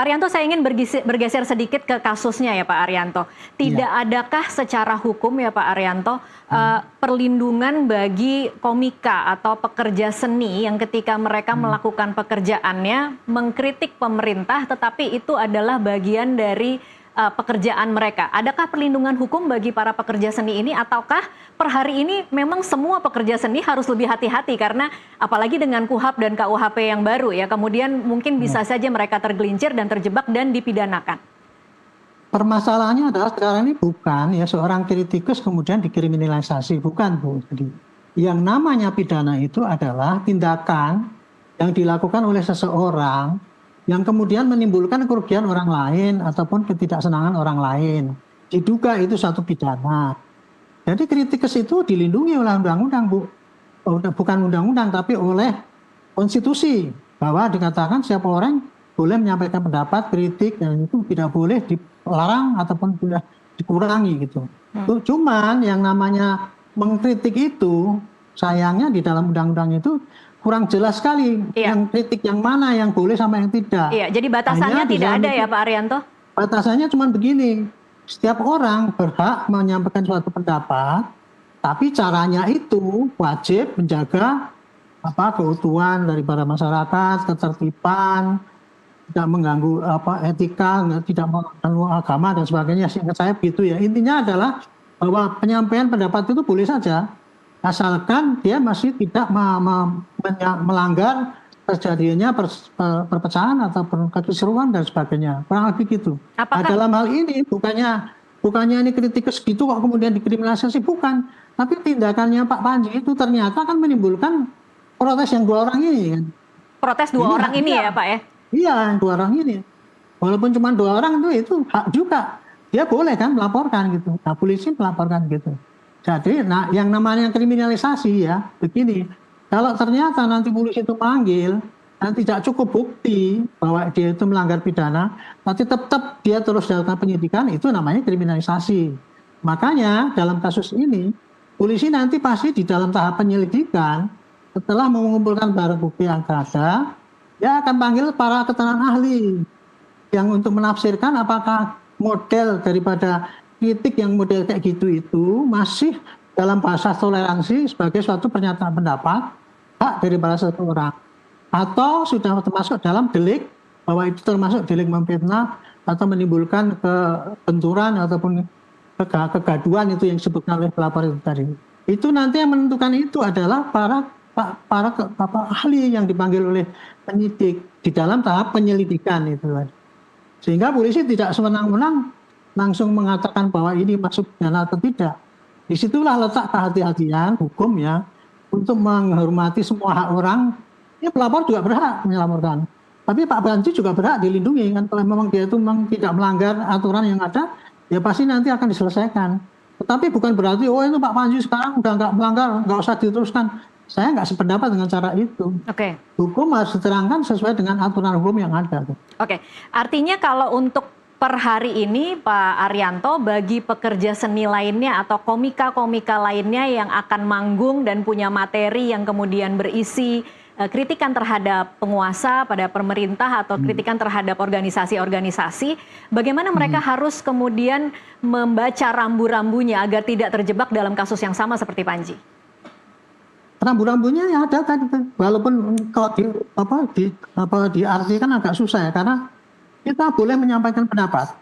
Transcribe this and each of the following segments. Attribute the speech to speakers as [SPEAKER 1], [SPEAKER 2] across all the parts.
[SPEAKER 1] Arianto, saya ingin bergeser sedikit ke kasusnya ya Pak Arianto. Tidak
[SPEAKER 2] Iya.
[SPEAKER 1] adakah secara hukum ya Pak Arianto perlindungan bagi komika atau pekerja seni yang ketika mereka melakukan pekerjaannya mengkritik pemerintah tetapi itu adalah bagian dari pekerjaan mereka. Adakah perlindungan hukum bagi para pekerja seni ini ataukah per hari ini memang semua pekerja seni harus lebih hati-hati karena apalagi dengan KUHP dan KUHP yang baru ya, kemudian mungkin bisa saja mereka tergelincir dan terjebak dan dipidanakan.
[SPEAKER 2] Permasalahannya adalah sekarang ini bukan ya seorang kritikus kemudian dikriminalisasi, bukan Bu. Jadi yang namanya pidana itu adalah tindakan yang dilakukan oleh seseorang yang kemudian menimbulkan kerugian orang lain ataupun ketidaksenangan orang lain. Diduga itu satu pidana. Jadi kritikus itu dilindungi oleh undang-undang, Bu. Bukan undang-undang tapi oleh konstitusi, bahwa dikatakan siapa orang boleh menyampaikan pendapat, kritik, dan itu tidak boleh dilarang ataupun sudah dikurangi gitu. Cuman yang namanya mengkritik itu sayangnya di dalam undang-undang itu kurang jelas sekali yang kritik yang mana yang boleh sama yang tidak.
[SPEAKER 1] Iya, jadi batasannya tidak ada ya Pak Arianto?
[SPEAKER 2] Batasannya cuma begini, setiap orang berhak menyampaikan suatu pendapat, tapi caranya itu wajib menjaga keutuhan daripada masyarakat, ketertiban, tidak mengganggu etika, tidak mengganggu agama dan sebagainya. Seingat saya begitu ya. Intinya adalah bahwa penyampaian pendapat itu boleh saja, asalkan dia masih tidak melanggar terjadinya perpecahan atau kekisruhan dan sebagainya. Kurang lebih gitu. Nah, dalam hal ini bukannya ini kritikus gitu kok kemudian dikriminalisasi, bukan. Tapi tindakannya Pak Panji itu ternyata kan menimbulkan protes yang dua orang ini kan.
[SPEAKER 1] Protes dua orang ini ya Pak ya?
[SPEAKER 2] Iya, dua orang ini. Walaupun cuma dua orang itu hak juga. Dia boleh kan melaporkan gitu. Nah, polisi melaporkan gitu. Jadi, nah yang namanya kriminalisasi ya begini. Kalau ternyata nanti polisi itu manggil dan tidak cukup bukti bahwa dia itu melanggar pidana, nanti tetap dia terus dilakukan penyidikan, itu namanya kriminalisasi. Makanya dalam kasus ini, polisi nanti pasti di dalam tahap penyelidikan, setelah mengumpulkan barang bukti yang ada, dia akan panggil para keterangan ahli yang untuk menafsirkan apakah model daripada kritik yang model kayak gitu itu masih dalam bahasa toleransi sebagai suatu pernyataan pendapat hak daripada seseorang, atau sudah termasuk dalam delik, bahwa itu termasuk delik memfitnah atau menimbulkan kebenturan ataupun kegaduhan itu yang disebutkan oleh pelapor itu tadi. Itu nanti yang menentukan itu adalah para ahli yang dipanggil oleh penyidik di dalam tahap penyelidikan itu. Sehingga polisi tidak sewenang-wenang langsung mengatakan bahwa ini masuk pidana atau tidak. Disitulah letak kehati-hatian hukum ya, untuk menghormati semua hak orang. Ya, pelapor juga berhak melaporkan. Tapi Pak Panji juga berhak dilindungi kan. Kalau memang dia itu memang tidak melanggar aturan yang ada, ya pasti nanti akan diselesaikan. Tetapi bukan berarti oh itu Pak Panji sekarang udah nggak melanggar, nggak usah diteruskan. Saya nggak sependapat dengan cara itu.
[SPEAKER 1] Oke.
[SPEAKER 2] Hukum harus diterangkan sesuai dengan aturan hukum yang ada.
[SPEAKER 1] Oke. Artinya kalau untuk per hari ini Pak Arianto, bagi pekerja seni lainnya atau komika-komika lainnya yang akan manggung dan punya materi yang kemudian berisi kritikan terhadap penguasa pada pemerintah atau kritikan terhadap organisasi-organisasi, bagaimana mereka harus kemudian membaca rambu-rambunya agar tidak terjebak dalam kasus yang sama seperti Panji?
[SPEAKER 2] Rambu-rambunya ya ada kan, walaupun kalau diartikan agak susah ya, karena kita boleh menyampaikan pendapat.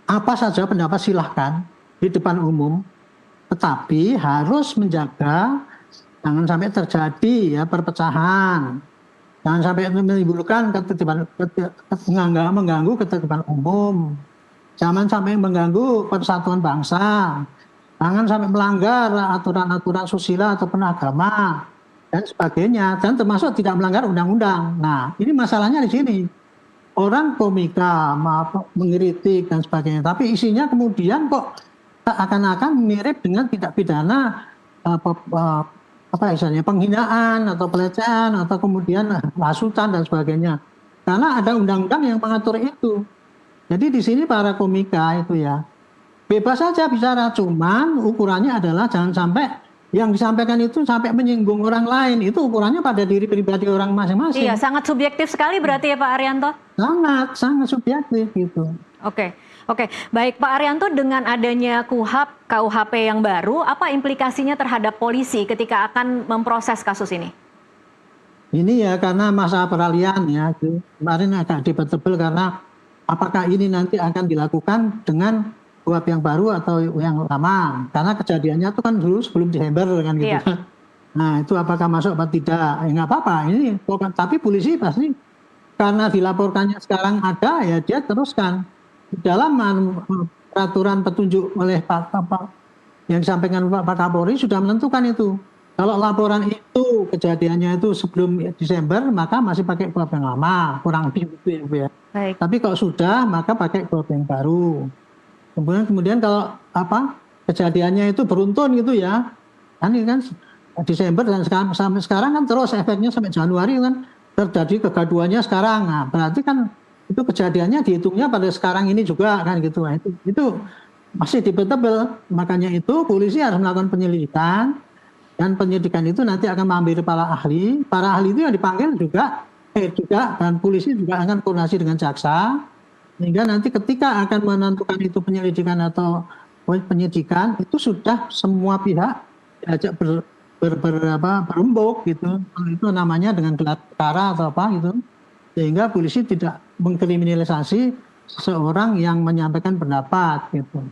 [SPEAKER 2] Apa saja pendapat silahkan di depan umum, tetapi harus menjaga jangan sampai terjadi ya perpecahan. Jangan sampai menimbulkan mengganggu ketertiban umum. Jangan sampai mengganggu persatuan bangsa. Jangan sampai melanggar aturan-aturan susila ataupun agama dan sebagainya, dan termasuk tidak melanggar undang-undang. Nah, ini masalahnya di sini. Orang komika mengkritik dan sebagainya, tapi isinya kemudian kok akan mirip dengan tindak pidana penghinaan atau pelecehan atau kemudian hasutan dan sebagainya. Karena ada undang-undang yang mengatur itu. Jadi di sini para komika itu ya bebas saja bicara, cuman ukurannya adalah jangan sampai yang disampaikan itu sampai menyinggung orang lain, itu ukurannya pada diri pribadi orang masing-masing.
[SPEAKER 1] Iya, sangat subjektif sekali berarti ya Pak Arianto?
[SPEAKER 2] Sangat, sangat subjektif gitu.
[SPEAKER 1] Oke, oke. Baik Pak Arianto, dengan adanya KUHP yang baru, apa implikasinya terhadap polisi ketika akan memproses kasus ini?
[SPEAKER 2] Ini ya karena masa peralihan ya, kemarin agak debatable karena apakah ini nanti akan dilakukan dengan KUHP yang baru atau yang lama. Karena kejadiannya itu kan dulu sebelum Desember kan gitu
[SPEAKER 1] Iya.
[SPEAKER 2] kan. Nah itu apakah masuk atau tidak, ya nggak apa-apa. Ini tapi polisi pasti karena dilaporkannya sekarang ada ya dia teruskan. Di dalam peraturan petunjuk oleh yang disampaikan Pak Kapolri sudah menentukan itu. Kalau laporan itu kejadiannya itu sebelum Desember, maka masih pakai KUHP yang lama, kurang lebih begitu ya Bu ya.
[SPEAKER 1] Baik.
[SPEAKER 2] Tapi kalau sudah, maka pakai KUHP yang baru. Kemudian kalau kejadiannya itu beruntun gitu ya, kan ini kan Desember dan sampai sekarang kan terus efeknya sampai Januari kan terjadi kegaduhannya sekarang. Nah, berarti kan itu kejadiannya dihitungnya pada sekarang ini juga kan gitu. Nah, itu masih debatable. Makanya itu polisi harus melakukan penyelidikan. Dan penyidikan itu nanti akan mengambil para ahli. Para ahli itu yang dipanggil juga dan polisi juga akan koordinasi dengan jaksa. Sehingga nanti ketika akan menentukan itu penyelidikan atau penyidikan itu sudah semua pihak diajak berembuk gitu. Itu namanya dengan gelar perkara atau apa gitu. Sehingga polisi tidak mengkriminalisasi seseorang yang menyampaikan pendapat gitu.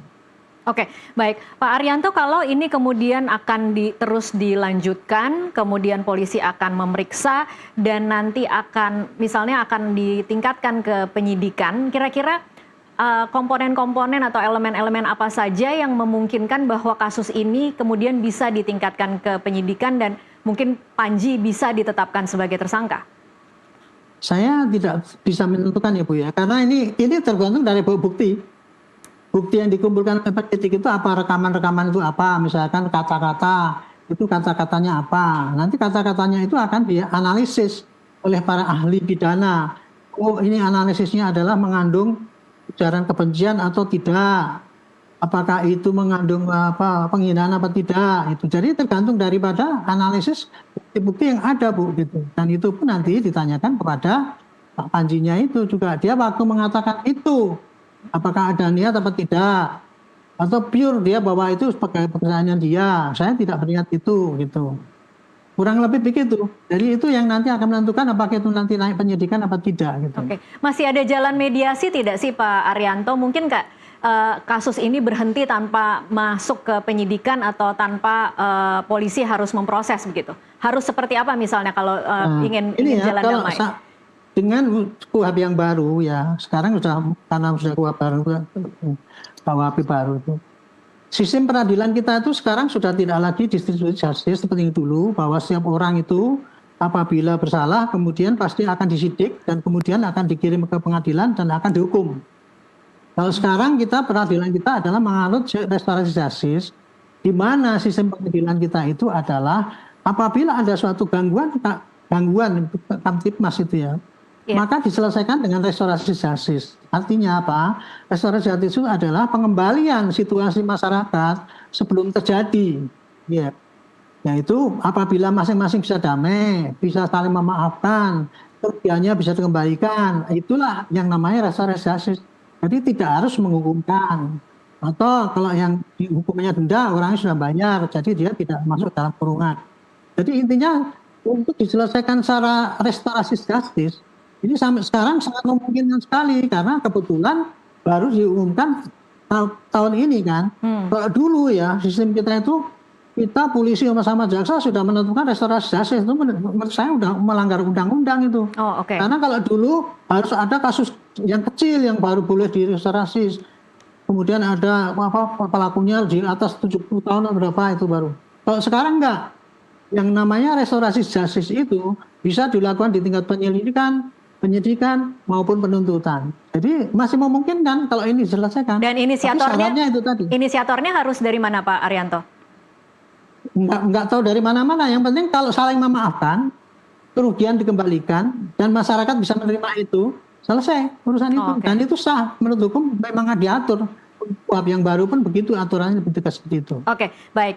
[SPEAKER 1] Oke, baik. Pak Arianto, kalau ini kemudian akan terus dilanjutkan, kemudian polisi akan memeriksa dan nanti misalnya akan ditingkatkan ke penyidikan, kira-kira komponen-komponen atau elemen-elemen apa saja yang memungkinkan bahwa kasus ini kemudian bisa ditingkatkan ke penyidikan dan mungkin Panji bisa ditetapkan sebagai tersangka?
[SPEAKER 2] Saya tidak bisa menentukan ya Bu ya, karena ini tergantung dari bukti. Bukti yang dikumpulkan oleh penyidik itu apa, rekaman-rekaman itu apa, misalkan kata-kata, itu kata-katanya apa. Nanti kata-katanya itu akan dianalisis oleh para ahli pidana. Oh ini analisisnya adalah mengandung ujaran kebencian atau tidak. Apakah itu mengandung penghinaan apa tidak. Itu jadi tergantung daripada analisis bukti-bukti yang ada Bu. Gitu. Dan itu pun nanti ditanyakan kepada Pak Panjinya itu juga. Dia waktu mengatakan itu. Apakah ada niat atau tidak, atau pure dia bahwa itu sebagai pekerjaannya dia, saya tidak berniat itu gitu, kurang lebih begitu. Jadi itu yang nanti akan menentukan apakah itu nanti naik penyidikan apa tidak gitu.
[SPEAKER 1] Oke, masih ada jalan mediasi tidak sih Pak Arianto? Mungkin nggak kasus ini berhenti tanpa masuk ke penyidikan atau tanpa polisi harus memproses begitu? Harus seperti apa misalnya kalau ingin jalan damai?
[SPEAKER 2] Dengan KUHP yang baru ya, sekarang karena sudah KUHP baru itu. Sistem peradilan kita itu sekarang sudah tidak lagi distribusi justice seperti dulu, bahwa setiap orang itu apabila bersalah kemudian pasti akan disidik dan kemudian akan dikirim ke pengadilan dan akan dihukum. Kalau sekarang peradilan kita adalah menganut restorasi justice, di mana sistem peradilan kita itu adalah apabila ada suatu gangguan Kamtipmas itu ya, maka diselesaikan dengan restorasi justice. Artinya apa? Restorasi justice itu adalah pengembalian situasi masyarakat sebelum terjadi. Ya. Yaitu apabila masing-masing bisa damai, bisa saling memaafkan, kerugiannya bisa dikembalikan. Itulah yang namanya restorasi justice. Jadi tidak harus menghukumkan. Atau kalau yang dihukumnya denda, orangnya sudah bayar, jadi dia tidak masuk dalam kurungan. Jadi intinya untuk diselesaikan secara restorasi justice, ini sampai sekarang sangat memungkinkan sekali karena kebetulan baru diumumkan tahun ini kan. Kalau dulu ya sistem kita itu polisi sama jaksa sudah menentukan restorasi justice itu menurut saya sudah melanggar undang-undang itu.
[SPEAKER 1] Oh, okay.
[SPEAKER 2] Karena kalau dulu harus ada kasus yang kecil yang baru boleh direstorasi. Kemudian ada pelakunya di atas 70 tahun atau berapa itu baru. Kalau sekarang enggak. Yang namanya restorasi justice itu bisa dilakukan di tingkat penyidikan maupun penuntutan. Jadi masih memungkinkan kalau ini diselesaikan.
[SPEAKER 1] Dan inisiatornya harus dari mana Pak Arianto?
[SPEAKER 2] Enggak tahu dari mana-mana. Yang penting kalau saling memaafkan, kerugian dikembalikan dan masyarakat bisa menerima itu, selesai urusan itu. Dan itu sah menurut hukum memang diatur KUHP yang baru pun begitu aturannya lebih tegas seperti itu.
[SPEAKER 1] Oke, baik.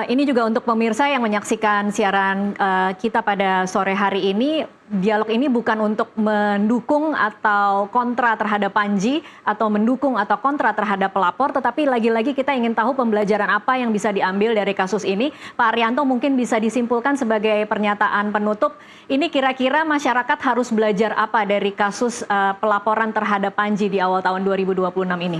[SPEAKER 1] Ini juga untuk pemirsa yang menyaksikan siaran kita pada sore hari ini. Dialog ini bukan untuk mendukung atau kontra terhadap Panji atau mendukung atau kontra terhadap pelapor, tetapi lagi-lagi kita ingin tahu pembelajaran apa yang bisa diambil dari kasus ini. Pak Arianto mungkin bisa disimpulkan sebagai pernyataan penutup. Ini kira-kira masyarakat harus belajar apa dari kasus pelaporan terhadap Panji di awal tahun 2026 ini?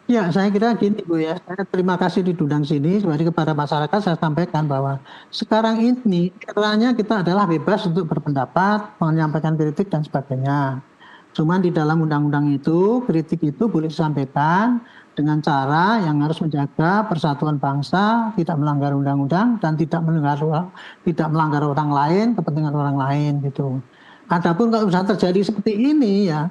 [SPEAKER 2] Ya, saya kira gini Bu ya, saya terima kasih diundang sini, jadi kepada masyarakat saya sampaikan bahwa sekarang ini eranya kita adalah bebas untuk berpendapat, menyampaikan kritik dan sebagainya. Cuman di dalam undang-undang itu, kritik itu boleh disampaikan dengan cara yang harus menjaga persatuan bangsa, tidak melanggar undang-undang dan tidak melanggar orang lain, kepentingan orang lain gitu. Adapun kalau bisa terjadi seperti ini ya,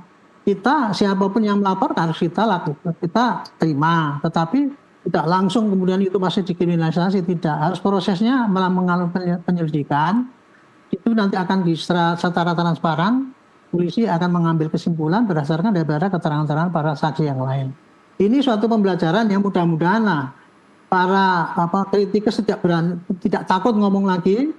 [SPEAKER 2] kita siapapun yang melapor harus kita lakukan, kita terima, tetapi tidak langsung kemudian itu pasti dikriminalisasi, tidak. Harus prosesnya mengalami penyelidikan, itu nanti akan secara transparan, polisi akan mengambil kesimpulan berdasarkan daripada keterangan-keterangan para saksi yang lain. Ini suatu pembelajaran yang mudah-mudahan lah para kritikus tidak takut ngomong lagi,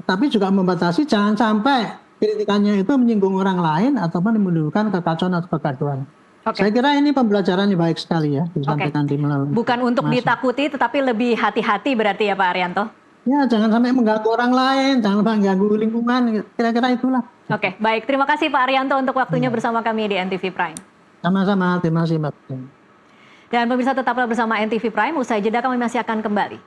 [SPEAKER 2] tapi juga membatasi jangan sampai kritikannya itu menyinggung orang lain ataupun menimbulkan kekacauan atau kegaduhan. Saya kira ini pembelajaran yang baik sekali ya disampaikan di melalui.
[SPEAKER 1] Bukan untuk ditakuti, tetapi lebih hati-hati berarti ya Pak Arianto?
[SPEAKER 2] Ya, jangan sampai mengganggu orang lain, jangan sampai mengganggu lingkungan, kira-kira itulah.
[SPEAKER 1] Oke, baik. Terima kasih Pak Arianto untuk waktunya bersama kami di NTV Prime.
[SPEAKER 2] Sama-sama, terima kasih Mbak.
[SPEAKER 1] Dan pemirsa tetaplah bersama NTV Prime, usai jeda kami masih akan kembali.